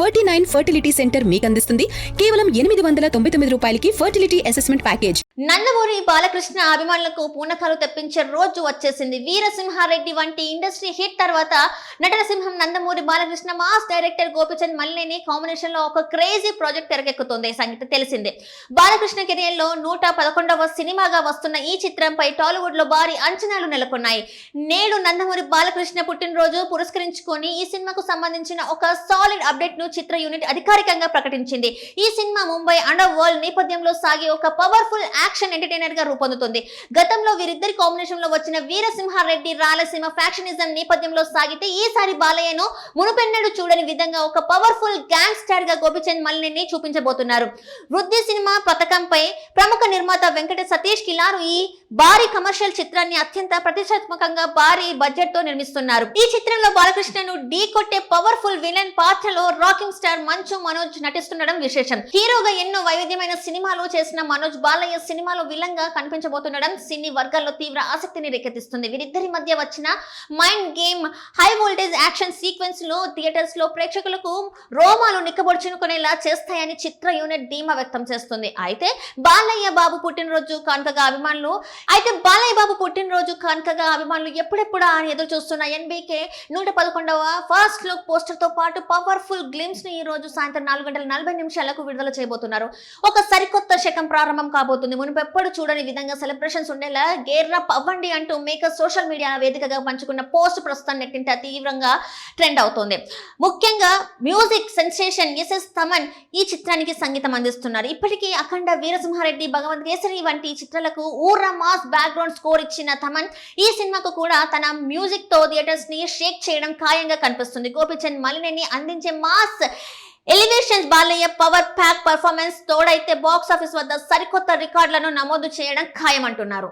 49 fertility centre మీకు అందిస్తుంది కేవలం 899 రూపాయలకి fertility assessment package. Nandamuri Balakrishna అభిమానులకు పూనకాలు తెప్పించే రోజు వచ్చేసింది. వీరసింహారెడ్డి వంటి ఇండస్ట్రీ హిట్ తర్వాత నటనసింహం Nandamuri Balakrishna mass director Gopichand Malineni combination లో ఒక క్రేజీ ప్రాజెక్ట్ తెరకెక్కుతుంది. సంగతి తెలిసిందే. బాలకృష్ణ కెరియర్ లో 111వ సినిమాగా వస్తున్న ఈ చిత్రంపై టాలీవుడ్ లో భారీ అంచనాలు నెలకొన్నాయి. నేడు నందమూరి బాలకృష్ణ పుట్టినరోజు పురస్కరించుకొని ఈ సినిమాకు సంబంధించిన ఒక సాలిడ్ అప్డేట్ ను చిత్ర యూనిట్ అధికారికంగా ప్రకటించింది. ఈ సినిమా ముంబై అండర్ వరల్డ్ నేపథ్యంలో సాగే ఒక పవర్ఫుల్ యాక్షన్ ఎంటర్టైనర్ గా రూపొందుతుంది. గతంలో వీరిద్దరి కాంబినేషన్ లో వచ్చిన వీరసింహారెడ్డి రాయలసీమ ఫ్యాక్షనిజం నేపథ్యంలో సాగితే ఈసారి బాలయ్యను మునుపెన్నడూ చూడని విధంగా ఒక పవర్ఫుల్ గ్యాంగ్స్టర్ గా గోపిచంద్ మల్లేని చూపించబోతున్నారు. వృద్ధి సినిమా పథకంపై ప్రముఖ నిర్మాత వెంకట సతీష్ కిలారు ఈ భారీ కమర్షియల్ చిత్రాన్ని అత్యంత ప్రతిష్టాత్మకంగా భారీ బడ్జెట్ తో నిర్మిస్తున్నారు. ఈ చిత్రంలో బాలకృష్ణను ఢీ కొట్టే పవర్ఫుల్ విలన్ పాత్రలో రాకింగ్ స్టార్ మంచు మనోజ్ నటిస్తుండడం విశేషం. హీరోగా ఎన్నో వైవిధ్యమైన సినిమాలు చేసిన మనోజ్ బాలయ్య సినిమాలో విలన్ గా కనిపించబోతుండడం సినీ వర్గాల్లో తీవ్ర ఆసక్తిని రేకెత్తిస్తుంది. వీరిద్దరి మధ్య వచ్చిన mind game high voltage action sequence లో థియేటర్స్ లో ప్రేక్షకులకు రోమాలు నిక్కబొడుచుకునేలా చేస్తాయని చిత్ర యూనిట్ ధీమా వ్యక్తం చేస్తుంది. అయితే బాలయ్య బాబు పుట్టినరోజు కానుకగా అభిమానులు ఎప్పుడెప్పుడా అని ఎదురు చూస్తున్న ఎన్బీకే 111వ ఫస్ట్ లుక్ పోస్టర్ తో పాటు పవర్ఫుల్ గ్లిమ్స్ ని ఈ రోజు సాయంత్రం 4:40 విడుదల చేయబోతున్నారు. ఒక సరికొత్త శకం ప్రారంభం కాబోతుంది. మునుపెప్పుడు చూడని విధంగా సెలబ్రేషన్స్ ఉండేలా గేర్రప్ అవ్వండి అంటూ మేకర్ సోషల్ మీడియా వేదికగా పంచుకున్న పోస్ట్ ప్రస్తుతం నెట్టింట తీవ్రంగా ట్రెండ్ అవుతోంది. ముఖ్యంగా మ్యూజిక్ సెన్సేషన్ ఎస్ఎస్ తమన్ ఈ చిత్రానికి సంగీతం అందిస్తున్నారు. ఇప్పటికీ అఖండ, వీరసింహారెడ్డి, భగవంత్ కేసరి వంటి చిత్రాలకు ఊర్రా మాస్ బ్యాక్గ్రౌండ్ స్కోర్ ఇచ్చిన తమన్ ఈ సినిమాకు కూడా తన మ్యూజిక్ తో థియేటర్స్ ని షేక్ చేయడం ఖాయంగా కనిపిస్తుంది. గోపిచంద్ మల్లేని అందించే mass elevations Balayya power pack performance తోడైతే బాక్స్ ఆఫీస్ వద్ద సరికొత్త రికార్డులను నమోదు చేయడం ఖాయమంటున్నారు.